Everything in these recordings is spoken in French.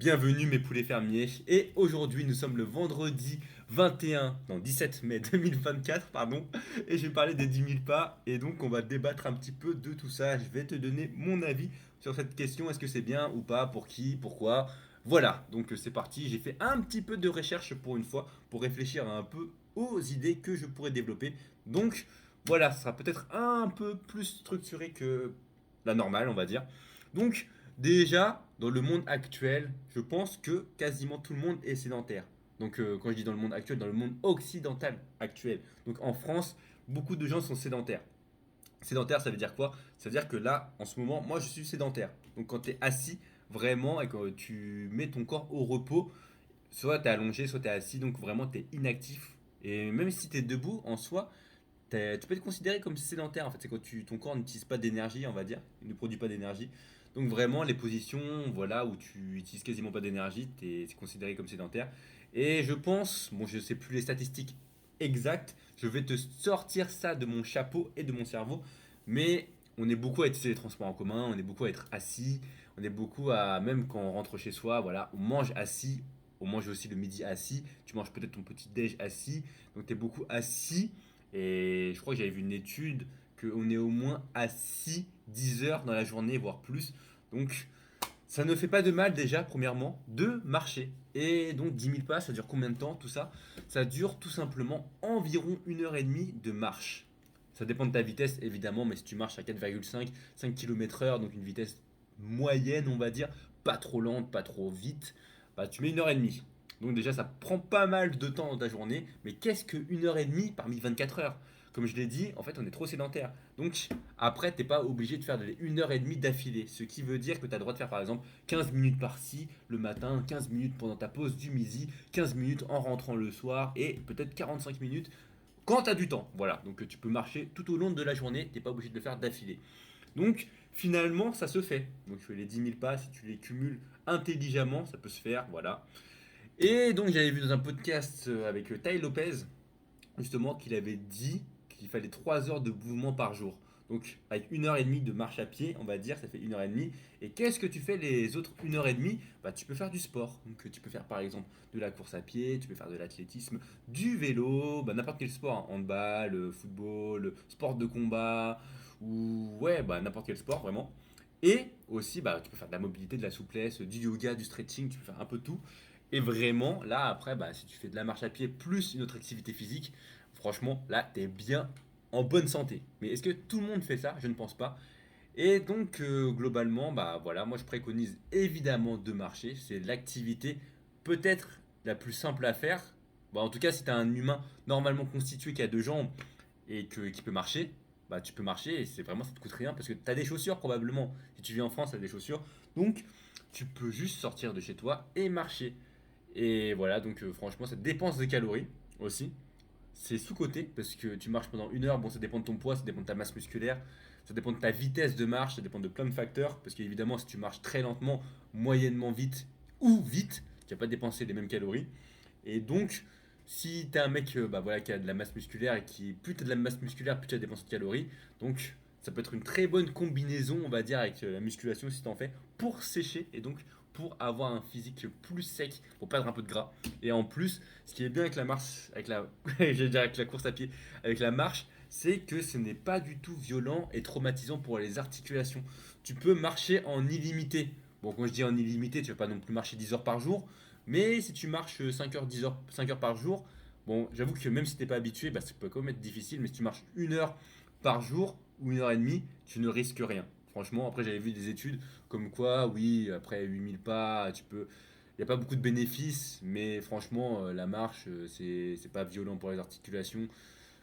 Bienvenue mes poulets fermiers. Et aujourd'hui nous sommes le vendredi 21, non 17 mai 2024, pardon. Et je vais parler des 10 000 pas. Et donc on va débattre un petit peu de tout ça. Je vais te donner mon avis sur cette question. Est-ce que c'est bien ou pas? Pour qui? Pourquoi? Voilà, donc c'est parti. J'ai fait un petit peu de recherche pour une fois, pour réfléchir un peu aux idées que je pourrais développer. Donc voilà, ça sera peut-être un peu plus structuré que la normale, on va dire. Donc déjà, dans le monde actuel, je pense que quasiment tout le monde est sédentaire. Donc quand je dis dans le monde actuel, dans le monde occidental actuel. Donc en France, beaucoup de gens sont sédentaires. Sédentaire, ça veut dire quoi? Ça veut dire que là, en ce moment, moi je suis sédentaire. Donc quand tu es assis, vraiment, et quand tu mets ton corps au repos, soit tu es allongé, soit tu es assis, donc vraiment tu es inactif. Et même si tu es debout, en soi, tu peux être considéré comme sédentaire. En fait, c'est quand ton corps n'utilise pas d'énergie, on va dire. Il ne produit pas d'énergie. Donc vraiment, les positions voilà, où tu utilises quasiment pas d'énergie, c'est considéré comme sédentaire. Et je pense, bon, je ne sais plus les statistiques exactes, je vais te sortir ça de mon chapeau et de mon cerveau, mais on est beaucoup à utiliser les transports en commun, on est beaucoup à être assis, on est beaucoup à, même quand on rentre chez soi, voilà, on mange assis, on mange aussi le midi assis, tu manges peut-être ton petit déj assis, donc tu es beaucoup assis, et je crois que j'avais vu une étude qu'on est au moins assis 10 heures dans la journée, voire plus. Donc ça ne fait pas de mal déjà, premièrement, de marcher. Et donc 10 000 pas, ça dure combien de temps tout ça? Ça dure tout simplement environ 1 heure et demie de marche. Ça dépend de ta vitesse évidemment, mais si tu marches à 4,5, 5 km/h, donc une vitesse moyenne on va dire, pas trop lente, pas trop vite, bah tu mets 1 heure et demie. Donc déjà ça prend pas mal de temps dans ta journée, mais qu'est-ce que 1 heure et demie parmi 24 heures? Comme je l'ai dit, en fait on est trop sédentaire. Donc après t'es pas obligé de faire 1 heure et demie d'affilée, ce qui veut dire que tu as le droit de faire par exemple 15 minutes par-ci le matin, 15 minutes pendant ta pause du midi, 15 minutes en rentrant le soir et peut-être 45 minutes quand tu as du temps. Voilà, donc tu peux marcher tout au long de la journée, tu n'es pas obligé de le faire d'affilée. Donc finalement, ça se fait. Donc tu fais les 10 000 pas, si tu les cumules intelligemment, ça peut se faire, voilà. Et donc j'avais vu dans un podcast avec Tai Lopez, justement, qu'il avait dit qu'il fallait 3 heures de mouvement par jour. Donc avec 1 heure et demie de marche à pied, on va dire, ça fait 1 heure et demie. Et qu'est-ce que tu fais les autres 1 heure et demie? Bah tu peux faire du sport. Donc tu peux faire par exemple de la course à pied, tu peux faire de l'athlétisme, du vélo, bah, n'importe quel sport, hein. Handball, football, sport de combat, ou ouais, bah n'importe quel sport vraiment. Et aussi, bah, tu peux faire de la mobilité, de la souplesse, du yoga, du stretching, tu peux faire un peu tout. Et vraiment, là, après, bah, si tu fais de la marche à pied plus une autre activité physique, franchement, là, t'es bien en bonne santé. Mais est-ce que tout le monde fait ça? Je ne pense pas. Et donc, globalement, bah voilà, moi je préconise évidemment de marcher. C'est l'activité peut-être la plus simple à faire. Bon, en tout cas, si tu as un humain normalement constitué qui a deux jambes et qui peut marcher, bah tu peux marcher et c'est vraiment ça te coûte rien parce que tu as des chaussures probablement. Si tu vis en France, tu as des chaussures. Donc, tu peux juste sortir de chez toi et marcher. Et voilà, donc franchement, ça dépense des calories aussi. C'est sous-coté parce que tu marches pendant 1 heure. Bon, ça dépend de ton poids, ça dépend de ta masse musculaire, ça dépend de ta vitesse de marche, ça dépend de plein de facteurs. Parce qu'évidemment, si tu marches très lentement, moyennement vite ou vite, tu vas pas dépenser les mêmes calories. Et donc, si tu es un mec bah, voilà, qui a de la masse musculaire et qui, plus tu as de la masse musculaire, plus tu as dépensé de calories. Donc, ça peut être une très bonne combinaison, on va dire, avec la musculation si tu en fais, pour sécher et donc pour avoir un physique plus sec, pour perdre un peu de gras. Et en plus, ce qui est bien avec la marche, avec la, j'allais dire avec la course à pied, avec la marche, c'est que ce n'est pas du tout violent et traumatisant pour les articulations. Tu peux marcher en illimité. Bon, quand je dis en illimité, tu vas pas non plus marcher 10 heures par jour, mais si tu marches 5 heures, 10 heures, 5 heures par jour, bon, j'avoue que même si t'es pas habitué, bah, ça peut quand même être difficile, mais si tu marches 1 heure par jour ou 1 heure et demie, tu ne risques rien. Franchement, après j'avais vu des études comme quoi, oui, après 8 000 pas, tu peux. Il n'y a pas beaucoup de bénéfices, mais franchement, la marche, c'est pas violent pour les articulations.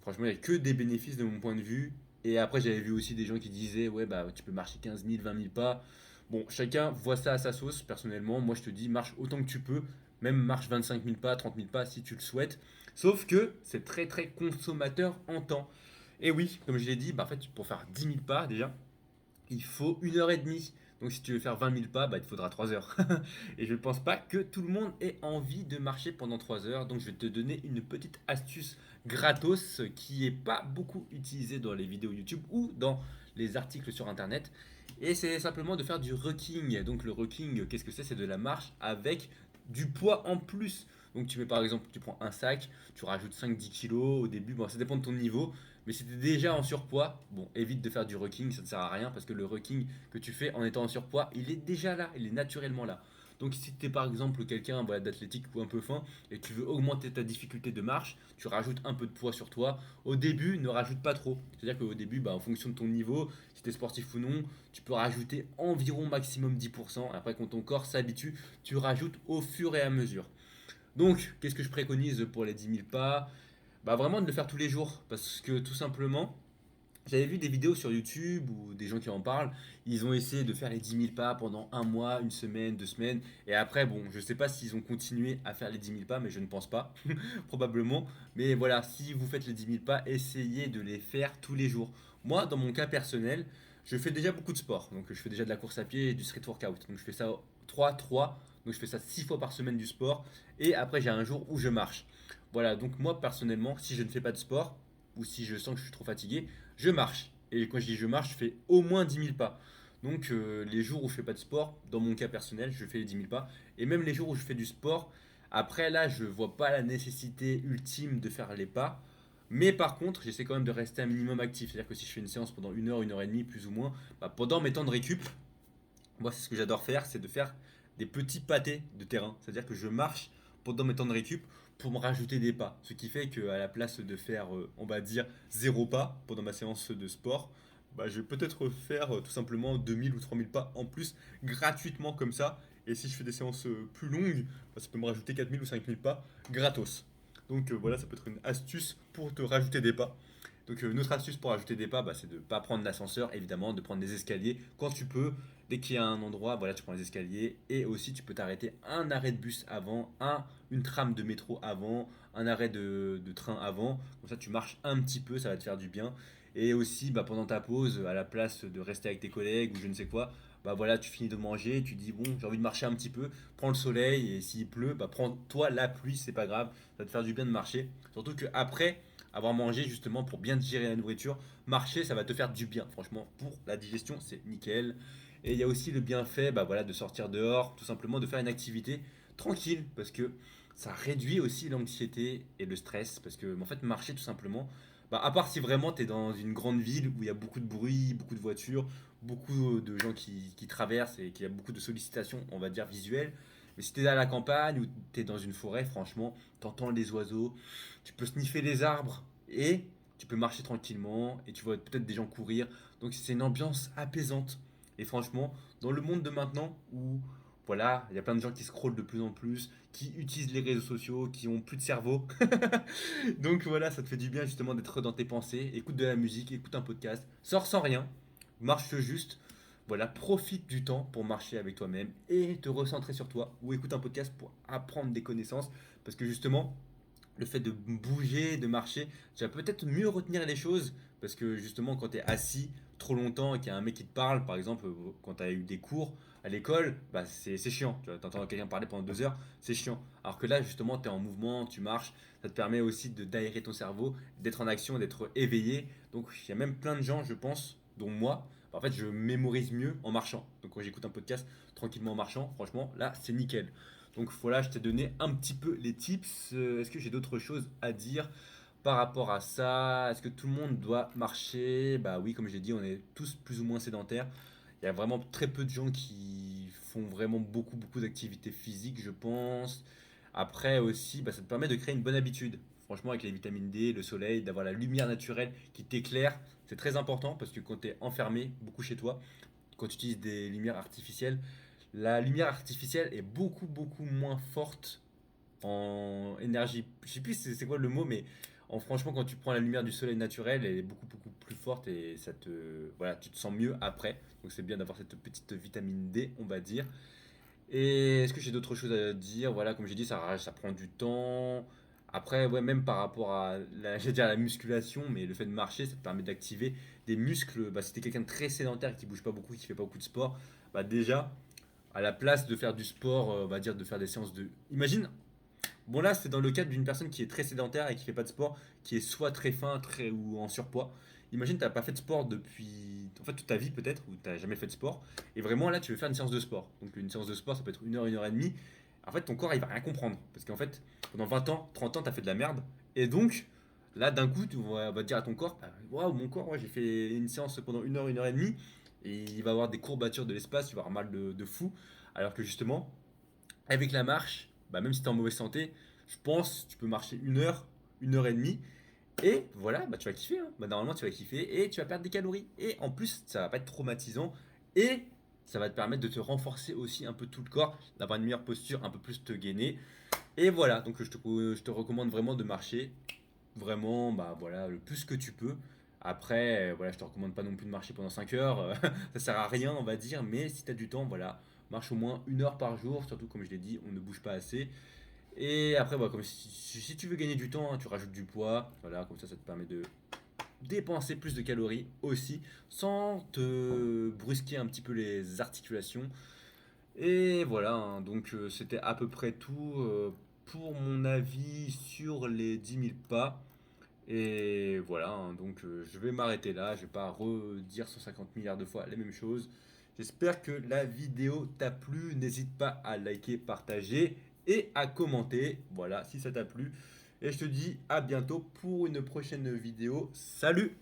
Franchement, il n'y a que des bénéfices de mon point de vue. Et après, j'avais vu aussi des gens qui disaient, ouais, bah, tu peux marcher 15 000, 20 000 pas. Bon, chacun voit ça à sa sauce. Personnellement, moi, je te dis, marche autant que tu peux. Même marche 25 000 pas, 30 000 pas si tu le souhaites. Sauf que c'est très, très consommateur en temps. Et oui, comme je l'ai dit, bah, en fait, pour faire 10 000 pas, déjà, il faut 1 heure et demie. Donc si tu veux faire 20 000 pas, bah, il te faudra 3 heures. Et je ne pense pas que tout le monde ait envie de marcher pendant 3 heures. Donc je vais te donner une petite astuce gratos qui n'est pas beaucoup utilisée dans les vidéos YouTube ou dans les articles sur internet. Et c'est simplement de faire du rucking. Donc le rucking, qu'est-ce que c'est? C'est de la marche avec du poids en plus. Donc tu mets par exemple, tu prends un sac, tu rajoutes 5-10 kilos au début, bon ça dépend de ton niveau, mais si tu es déjà en surpoids, bon évite de faire du rucking, ça ne sert à rien parce que le rucking que tu fais en étant en surpoids, il est déjà là, il est naturellement là. Donc si tu es par exemple quelqu'un voilà, d'athlétique ou un peu fin et que tu veux augmenter ta difficulté de marche, tu rajoutes un peu de poids sur toi. Au début, ne rajoute pas trop. C'est-à-dire qu'au début, en fonction de ton niveau, si tu es sportif ou non, tu peux rajouter environ maximum 10%. Après, quand ton corps s'habitue, tu rajoutes au fur et à mesure. Donc, qu'est-ce que je préconise pour les 10 000 pas? Vraiment de le faire tous les jours. Parce que tout simplement, j'avais vu des vidéos sur YouTube ou des gens qui en parlent. Ils ont essayé de faire les 10 000 pas pendant un mois, une semaine, 2 semaines. Et après, bon, je sais pas s'ils ont continué à faire les 10 000 pas, mais je ne pense pas. Probablement. Mais voilà, si vous faites les 10 000 pas, essayez de les faire tous les jours. Moi, dans mon cas personnel, je fais déjà beaucoup de sport. Donc, je fais déjà de la course à pied et du street workout. Donc, je fais ça 3-3. Donc, je fais ça 6 fois par semaine du sport. Et après, j'ai un jour où je marche. Voilà, donc moi, personnellement, si je ne fais pas de sport, ou si je sens que je suis trop fatigué, je marche. Et quand je dis je marche, je fais au moins 10 000 pas. Donc les jours où je fais pas de sport, dans mon cas personnel, je fais les 10 000 pas. Et même les jours où je fais du sport, après là, je vois pas la nécessité ultime de faire les pas. Mais par contre, j'essaie quand même de rester un minimum actif. C'est-à-dire que si je fais une séance pendant 1 heure et demie, plus ou moins, pendant mes temps de récup, moi c'est ce que j'adore faire, c'est de faire des petits pâtés de terrain. C'est-à-dire que je marche pendant mes temps de récup pour me rajouter des pas. Ce qui fait qu'à la place de faire, on va dire, 0 pas pendant ma séance de sport, je vais peut-être faire tout simplement 2 000 ou 3 000 pas en plus gratuitement comme ça. Et si je fais des séances plus longues, ça peut me rajouter 4 000 ou 5 000 pas gratos. Donc voilà, ça peut être une astuce pour te rajouter des pas. Donc une autre astuce pour rajouter des pas, c'est de ne pas prendre l'ascenseur, évidemment, de prendre des escaliers quand tu peux. Dès qu'il y a un endroit, voilà, tu prends les escaliers. Et aussi, tu peux t'arrêter un arrêt de bus avant, une trame de métro avant, un arrêt de train avant. Comme ça, tu marches un petit peu, ça va te faire du bien. Et aussi, pendant ta pause, à la place de rester avec tes collègues ou je ne sais quoi, voilà, tu finis de manger, tu dis bon, j'ai envie de marcher un petit peu, prends le soleil et s'il pleut, prends-toi la pluie, c'est pas grave, ça va te faire du bien de marcher. Surtout que après avoir mangé justement pour bien digérer la nourriture, marcher ça va te faire du bien. Franchement, pour la digestion, c'est nickel. Et il y a aussi le bienfait voilà, de sortir dehors, tout simplement de faire une activité tranquille parce que ça réduit aussi l'anxiété et le stress parce que en fait marcher tout simplement à part si vraiment tu es dans une grande ville où il y a beaucoup de bruit, beaucoup de voitures, beaucoup de gens qui traversent et qu'il y a beaucoup de sollicitations, on va dire visuelles. Mais si tu es à la campagne ou tu es dans une forêt, franchement, tu entends les oiseaux, tu peux sniffer les arbres et tu peux marcher tranquillement et tu vois peut-être des gens courir. Donc c'est une ambiance apaisante. Et franchement, dans le monde de maintenant où voilà, il y a plein de gens qui scrollent de plus en plus, qui utilisent les réseaux sociaux, qui ont plus de cerveau. Donc voilà, ça te fait du bien justement d'être dans tes pensées. Écoute de la musique, écoute un podcast, sors sans rien, marche juste. Voilà, profite du temps pour marcher avec toi-même et te recentrer sur toi. Ou écoute un podcast pour apprendre des connaissances. Parce que justement, le fait de bouger, de marcher, tu vas peut-être mieux retenir les choses. Parce que justement, quand tu es assis trop longtemps et qu'il y a un mec qui te parle, par exemple, quand tu as eu des cours à l'école, c'est chiant. Tu entends quelqu'un parler pendant 2 heures, c'est chiant. Alors que là, justement, tu es en mouvement, tu marches, ça te permet aussi d'aérer ton cerveau, d'être en action, d'être éveillé. Donc, il y a même plein de gens, je pense, dont moi, en fait, je mémorise mieux en marchant. Donc, quand j'écoute un podcast tranquillement en marchant, franchement, là, c'est nickel. Donc voilà, je t'ai donné un petit peu les tips. Est-ce que j'ai d'autres choses à dire par rapport à ça? Est-ce que tout le monde doit marcher? Bah oui, comme j'ai dit, on est tous plus ou moins sédentaires. Il y a vraiment très peu de gens qui font vraiment beaucoup d'activités physiques, je pense. Après aussi, ça te permet de créer une bonne habitude. Franchement, avec les vitamines D, le soleil, d'avoir la lumière naturelle qui t'éclaire, c'est très important parce que quand tu es enfermé beaucoup chez toi, quand tu utilises des lumières artificielles, la lumière artificielle est beaucoup moins forte en énergie. Je sais plus c'est quoi le mot, mais franchement, quand tu prends la lumière du soleil naturel, elle est beaucoup plus forte et voilà, tu te sens mieux après. Donc c'est bien d'avoir cette petite vitamine D, on va dire. Et est-ce que j'ai d'autres choses à dire? Voilà, comme j'ai dit, ça prend du temps. Après, ouais, même par rapport à j'allais dire la musculation, mais le fait de marcher, ça te permet d'activer des muscles. Si t'es quelqu'un de très sédentaire qui bouge pas beaucoup, qui fait pas beaucoup de sport, déjà, à la place de faire du sport, on va dire de faire des séances de. Imagine, bon là c'est dans le cadre d'une personne qui est très sédentaire et qui fait pas de sport, qui est soit très fin, très ou en surpoids. imagine, tu n'as pas fait de sport depuis, en fait, toute ta vie peut-être, ou tu n'as jamais fait de sport, et vraiment là, tu veux faire une séance de sport. Donc une séance de sport, ça peut être une heure et demie. En fait, ton corps, il va rien comprendre. Parce qu'en fait, pendant 20 ans, 30 ans, tu as fait de la merde. Et donc, là, d'un coup, tu vas dire à ton corps, bah, waouh, mon corps, ouais, j'ai fait une séance pendant une heure et demie, et il va avoir des courbatures de l'espace, tu vas avoir mal de fou. Alors que justement, avec la marche, bah, même si tu es en mauvaise santé, je pense que tu peux marcher une heure et demie, et voilà, bah, tu vas kiffer, hein. Bah, normalement, tu vas kiffer et tu vas perdre des calories. Et en plus, ça va pas être traumatisant. Et ça va te permettre de te renforcer aussi un peu tout le corps, d'avoir une meilleure posture, un peu plus te gainer. Et voilà, donc je te recommande vraiment de marcher. Vraiment, bah voilà, le plus que tu peux. Après, voilà, je te recommande pas non plus de marcher pendant 5 heures. Ça sert à rien, on va dire. Mais si tu as du temps, voilà, marche au moins 1 heure par jour. Surtout, comme je l'ai dit, on ne bouge pas assez. Et après, bah, comme si tu veux gagner du temps, hein, tu rajoutes du poids. Voilà, comme ça te permet de dépenser plus de calories aussi, sans te brusquer un petit peu les articulations. Et voilà, hein, donc c'était à peu près tout pour mon avis sur les 10 000 pas. Et voilà, hein, donc je vais m'arrêter là, je vais pas redire 150 milliards de fois les mêmes choses. J'espère que la vidéo t'a plu, n'hésite pas à liker, partager et à commenter, voilà, si ça t'a plu. Et je te dis à bientôt pour une prochaine vidéo. Salut!